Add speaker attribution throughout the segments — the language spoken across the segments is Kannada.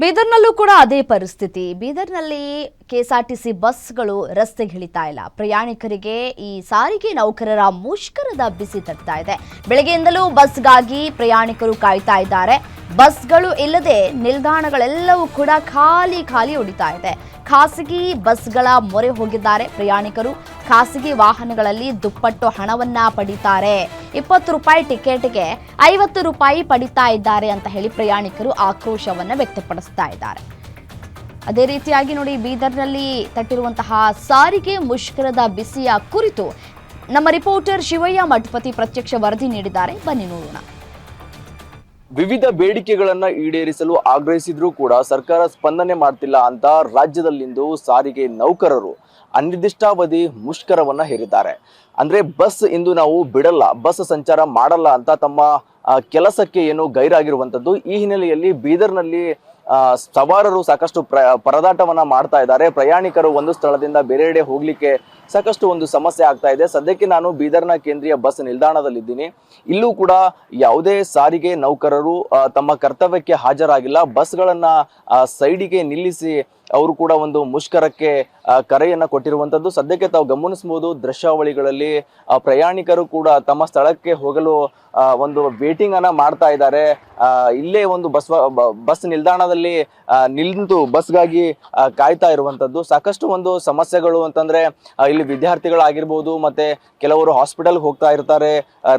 Speaker 1: ಬೀದರ್ನಲ್ಲೂ ಕೂಡ ಅದೇ ಪರಿಸ್ಥಿತಿ. ಬೀದರ್ನಲ್ಲಿ ಕೆಎಸ್ಆರ್ಟಿಸಿ ಬಸ್ಗಳು ರಸ್ತೆಗಿಳಿತಾ ಇಲ್ಲ. ಪ್ರಯಾಣಿಕರಿಗೆ ಈ ಸಾರಿಗೆ ನೌಕರರ ಮುಷ್ಕರದ ಬಿಸಿ ತಟ್ತಾ ಇದೆ. ಬೆಳಗ್ಗೆಯಿಂದಲೂ ಬಸ್ಗಾಗಿ ಪ್ರಯಾಣಿಕರು ಕಾಯ್ತಾ ಇದ್ದಾರೆ. ಬಸ್ಗಳು ಇಲ್ಲದೆ ನಿಲ್ದಾಣಗಳೆಲ್ಲವೂ ಕೂಡ ಖಾಲಿ ಉಳಿತಾ ಇದೆ. ಖಾಸಗಿ ಬಸ್ಗಳ ಮೊರೆ ಹೋಗಿದ್ದಾರೆ ಪ್ರಯಾಣಿಕರು. ಖಾಸಗಿ ವಾಹನಗಳಲ್ಲಿ ದುಪ್ಪಟ್ಟು ಹಣವನ್ನ ಪಡಿತಾರೆ. 20 ರೂಪಾಯಿ ಟಿಕೆಟ್ಗೆ 50 ರೂಪಾಯಿ ಪಡಿತಾ ಇದ್ದಾರೆ ಅಂತ ಹೇಳಿ ಪ್ರಯಾಣಿಕರು ಆಕ್ರೋಶವನ್ನ ವ್ಯಕ್ತಪಡಿಸ್ತಾ ಇದ್ದಾರೆ. ಅದೇ ರೀತಿಯಾಗಿ ನೋಡಿ, ಬೀದರ್ನಲ್ಲಿ ತಟ್ಟಿರುವಂತಹ ಸಾರಿಗೆ ಮುಷ್ಕರದ ಬಿಸಿಯ ಕುರಿತು ನಮ್ಮ ರಿಪೋರ್ಟರ್ ಶಿವಯ್ಯ ಮಠಪತಿ ಪ್ರತ್ಯಕ್ಷ ವರದಿ ನೀಡಿದ್ದಾರೆ. ಬನ್ನಿ ನೋಡೋಣ.
Speaker 2: ವಿವಿಧ ಬೇಡಿಕೆಗಳನ್ನ ಈಡೇರಿಸಲು ಆಗ್ರಹಿಸಿದ್ರೂ ಕೂಡ ಸರ್ಕಾರ ಸ್ಪಂದನೆ ಮಾಡ್ತಿಲ್ಲ ಅಂತ ರಾಜ್ಯದಲ್ಲಿಂದು ಸಾರಿಗೆ ನೌಕರರು ಅನಿರ್ದಿಷ್ಟಾವಧಿ ಮುಷ್ಕರವನ್ನ ಹೇರಿದ್ದಾರೆ. ಅಂದ್ರೆ ಬಸ್ ಇಂದು ನಾವು ಬಿಡಲ್ಲ, ಬಸ್ ಸಂಚಾರ ಮಾಡಲ್ಲ ಅಂತ ತಮ್ಮ ಕೆಲಸಕ್ಕೆ ಏನು ಗೈರಾಗಿರುವಂತದ್ದು. ಈ ಹಿನ್ನೆಲೆಯಲ್ಲಿ ಬೀದರ್ನಲ್ಲಿ ಸವಾರರು ಸಾಕಷ್ಟು ಪರದಾಟವನ್ನ ಮಾಡ್ತಾ ಇದ್ದಾರೆ. ಪ್ರಯಾಣಿಕರು ಒಂದು ಸ್ಥಳದಿಂದ ಬೇರೆಡೆ ಹೋಗ್ಲಿಕ್ಕೆ ಸಾಕಷ್ಟು ಒಂದು ಸಮಸ್ಯೆ ಆಗ್ತಾ ಇದೆ. ಸದ್ಯಕ್ಕೆ ನಾನು ಬೀದರ್ನ ಕೇಂದ್ರೀಯ ಬಸ್ ನಿಲ್ದಾಣದಲ್ಲಿದ್ದೀನಿ. ಇಲ್ಲೂ ಕೂಡ ಯಾವುದೇ ಸಾರಿಗೆ ನೌಕರರು ತಮ್ಮ ಕರ್ತವ್ಯಕ್ಕೆ ಹಾಜರಾಗಿಲ್ಲ. ಬಸ್ಗಳನ್ನ ಸೈಡಿಗೆ ನಿಲ್ಲಿಸಿ ಅವರು ಕೂಡ ಒಂದು ಮುಷ್ಕರಕ್ಕೆ ಕರೆಯನ್ನ ಕೊಟ್ಟಿರುವಂತದ್ದು ಸದ್ಯಕ್ಕೆ ತಾವು ಗಮನಿಸಬಹುದು. ದೃಶ್ಯಾವಳಿಗಳಲ್ಲಿ ಪ್ರಯಾಣಿಕರು ಕೂಡ ತಮ್ಮ ಸ್ಥಳಕ್ಕೆ ಹೋಗಲು ಒಂದು ವೇಟಿಂಗ್ ಅನ್ನ ಮಾಡ್ತಾ ಇದ್ದಾರೆ. ಇಲ್ಲೇ ಒಂದು ಬಸ್ ನಿಲ್ದಾಣದಲ್ಲಿ ನಿಂತು ಬಸ್ಗಾಗಿ ಕಾಯ್ತಾ ಇರುವಂತದ್ದು. ಸಾಕಷ್ಟು ಒಂದು ಸಮಸ್ಯೆಗಳು ಅಂತಂದ್ರೆ ಇಲ್ಲಿ ವಿದ್ಯಾರ್ಥಿಗಳಾಗಿರ್ಬೋದು, ಮತ್ತೆ ಕೆಲವರು ಹಾಸ್ಪಿಟಲ್ಗೆ ಹೋಗ್ತಾ ಇರ್ತಾರೆ,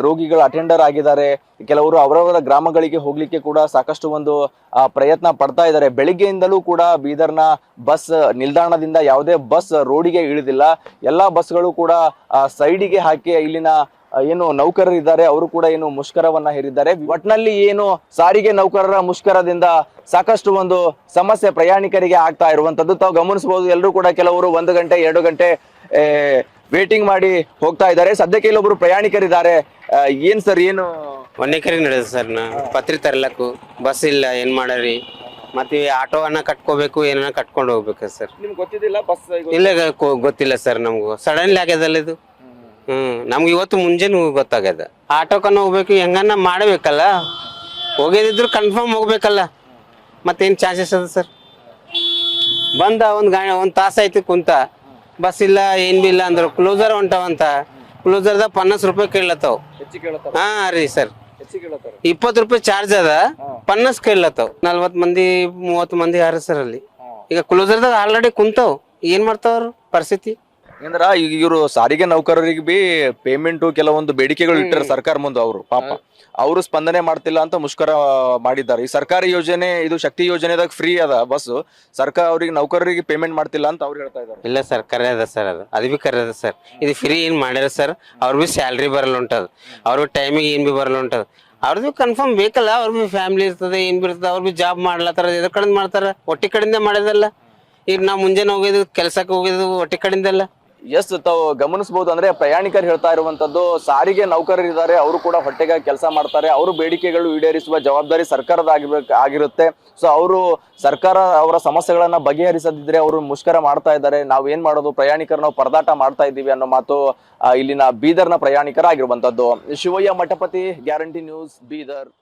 Speaker 2: ರೋಗಿಗಳ ಅಟೆಂಡರ್ ಆಗಿದ್ದಾರೆ, ಕೆಲವರು ಅವರವರ ಗ್ರಾಮಗಳಿಗೆ ಹೋಗ್ಲಿಕ್ಕೆ ಕೂಡ ಸಾಕಷ್ಟು ಒಂದು ಪ್ರಯತ್ನ ಪಡ್ತಾ ಇದ್ದಾರೆ. ಬೆಳಿಗ್ಗೆಯಿಂದಲೂ ಕೂಡ ಬೀದರ್ನ ಬಸ್ ನಿಲ್ದಾಣದಿಂದ ಯಾವುದೇ ಬಸ್ ರೋಡಿಗೆ ಇಳಿದಿಲ್ಲ. ಎಲ್ಲಾ ಬಸ್ಗಳು ಕೂಡ ಸೈಡಿಗೆ ಹಾಕಿ ಇಲ್ಲಿನ ಏನು ನೌಕರರು ಇದ್ದಾರೆ ಅವರು ಕೂಡ ಏನು ಮುಷ್ಕರವನ್ನ ಹೇರಿದ್ದಾರೆ. ಒಟ್ನಲ್ಲಿ ಏನು ಸಾರಿಗೆ ನೌಕರರ ಮುಷ್ಕರದಿಂದ ಸಾಕಷ್ಟು ಒಂದು ಸಮಸ್ಯೆ ಪ್ರಯಾಣಿಕರಿಗೆ ಆಗ್ತಾ ಇರುವಂತದ್ದು ತಾವು ಗಮನಿಸಬಹುದು. ಎಲ್ಲರೂ ಕೂಡ ಕೆಲವರು 1 ಗಂಟೆ 2 ಗಂಟೆ ವೇಟಿಂಗ್ ಮಾಡಿ ಹೋಗ್ತಾ ಇದ್ದಾರೆ. ಸದ್ಯಕ್ಕೆ ಇಲ್ಲೊಬ್ರು ಪ್ರಯಾಣಿಕರಿದ್ದಾರೆ. ಏನ್ ಸರ್, ಏನು
Speaker 3: ಒನ್ನೇಕರಿ ನಡೆದ ಸರ್, ಪತ್ರಿ ತರ್ಲಕ್ಕು ಬಸ್ ಇಲ್ಲ, ಏನ್ ಮಾಡರಿ, ಮತ್ತೆ ಆಟೋವನ್ನ ಕಟ್ಕೋಬೇಕು, ಏನನ್ನ ಕಟ್ಕೊಂಡು ಹೋಗ್ಬೇಕು ಸರ್.
Speaker 2: ನಿಮ್ಗೆ ಗೊತ್ತಿದ್ದಿಲ್ಲ ಬಸ್?
Speaker 3: ಇಲ್ಲ, ಗೊತ್ತಿಲ್ಲ ಸರ್ ನಮ್ಗೂ, ಸಡನ್ಲಿ ಆಗ್ಯದಲ್ಲ ಇದು. ನಮ್ಗೆ ಇವತ್ತು ಮುಂಜಾನೆ ಗೊತ್ತಾಗ್ಯದ. ಆಟೋಕನ್ನ ಹೋಗ್ಬೇಕು, ಹೆಂಗನ್ನ ಮಾಡಬೇಕಲ್ಲ, ಹೋಗೋದಿದ್ರು ಕನ್ಫರ್ಮ್ ಹೋಗ್ಬೇಕಲ್ಲ, ಮತ್ತೇನ್ ಚಾನ್ಸಸ್ ಅದ ಸರ್? ಬಂದ ಒಂದ್ ತಾಸಾಯ್ತು ಕುಂತ, ಬಸ್ ಇಲ್ಲ ಏನ್ ಬಿ ಇಲ್ಲ ಅಂದ್ರು. ಕ್ಲೋಸರ್ ಹೊಂಟಾವಂತ, ಕ್ಲೋಸರ್ದ 50 ರೂಪಾಯಿ ಕೇಳತ್ತಾವ್. ಹಾ ರೀ ಸರ್, 20 ರೂಪಾಯಿ ಚಾರ್ಜ್ ಅದ, 50 ಕೇಳತ್ತಾವ್. 40 ಮಂದಿ 30 ಮಂದಿ ಯಾರ ಸರ್ ಅಲ್ಲಿ. ಈಗ ಕ್ಲೋಸರ್ದಾಗ ಆಲ್ರೆಡಿ ಕುಂತಾವ್, ಏನ್ ಮಾಡ್ತಾವ್ರ ಪರಿಸ್ಥಿತಿ?
Speaker 2: ಅಂದ್ರ ಈಗ ಇವರು ಸಾರಿಗೆ ನೌಕರರಿಗೆ ಬಿ ಪೇಮೆಂಟ್ ಕೆಲವೊಂದು ಬೇಡಿಕೆಗಳು ಇಟ್ಟರೆ ಸರ್ಕಾರ ಮುಂದೆ, ಅವರು ಪಾಪ ಅವರು ಸ್ಪಂದನೆ ಮಾಡ್ತಿಲ್ಲ ಅಂತ ಮುಷ್ಕರ ಮಾಡಿದ್ದಾರೆ. ಈ ಸರ್ಕಾರಿ ಯೋಜನೆ, ಇದು ಶಕ್ತಿ ಯೋಜನೆದಾಗ ಫ್ರೀ ಅದ ಬಸ್, ಸರ್ಕಾರ ಅವ್ರಿಗೆ ನೌಕರರಿಗೆ ಪೇಮೆಂಟ್ ಮಾಡ್ತಿಲ್ಲ ಅಂತ ಅವ್ರು ಹೇಳ್ತಾ ಇದ್ದಾರೆ.
Speaker 3: ಇಲ್ಲ ಸರ್, ಕರೆ ಅದ ಸರ್, ಅದು ಬಿ ಕರೆ ಅದ ಸರ್. ಇದು ಫ್ರೀ ಏನ್ ಮಾಡ್ಯಾರ ಸರ್? ಅವ್ರ ಬಿ ಸ್ಯಾಲ್ರಿ ಬರಲ್ಲ ಉಂಟದ, ಅವ್ರ ಟೈಮಿಗೆ ಏನ್ ಬಿ ಬರಲ್ಲ ಉಂಟದ. ಅವ್ರದ್ದು ಕನ್ಫರ್ಮ್ ಬೇಕಲ್ಲ, ಅವ್ರ ಬಿ ಫ್ಯಾಮಿಲಿ ಇರ್ತದೆ, ಏನ್ ಬಿ ಇರ್ತದೆ, ಅವ್ರ ಬಿ ಜಾಬ್ ಮಾಡ್ಲತ್ತಾರ. ಎದ್ರ ಕಡೆಯಿಂದ ಮಾಡ್ತಾರ? ಒಟ್ಟಿ ಕಡೆಯಿಂದ ಮಾಡೋದಲ್ಲ. ಈಗ ನಾವು ಮುಂಜಾನೆ ಹೋಗಿದ್ವಿ, ಕೆಲ್ಸಕ್ಕೆ ಹೋಗಿದ್ವಿ, ಒಟ್ಟಿ ಕಡೆಯಿಂದಲ್ಲ.
Speaker 2: ಎಸ್, ತಾವು ಗಮನಿಸಬಹುದು. ಅಂದ್ರೆ ಪ್ರಯಾಣಿಕರು ಹೇಳ್ತಾ ಇರುವಂತದ್ದು, ಸಾರಿಗೆ ನೌಕರರಿದ್ದಾರೆ, ಅವರು ಕೂಡ ಹೊಟ್ಟೆಗೆ ಕೆಲಸ ಮಾಡ್ತಾರೆ, ಅವರು ಬೇಡಿಕೆಗಳು ಈಡೇರಿಸುವ ಜವಾಬ್ದಾರಿ ಸರ್ಕಾರದ ಆಗಿರುತ್ತೆ. ಸೊ ಅವರು ಸರ್ಕಾರ ಅವರ ಸಮಸ್ಯೆಗಳನ್ನ ಬಗೆಹರಿಸದಿದ್ರೆ ಅವರು ಮುಷ್ಕರ ಮಾಡ್ತಾ ಇದ್ದಾರೆ. ನಾವ್ ಏನ್ ಮಾಡೋದು, ಪ್ರಯಾಣಿಕರು ನಾವು ಪರದಾಟ ಮಾಡ್ತಾ ಇದ್ದೀವಿ ಅನ್ನೋ ಮಾತು ಇಲ್ಲಿನ ಬೀದರ್ನ ಪ್ರಯಾಣಿಕರಾಗಿರುವಂತದ್ದು. Shivayya Mathapati, guarantee news, Bidar.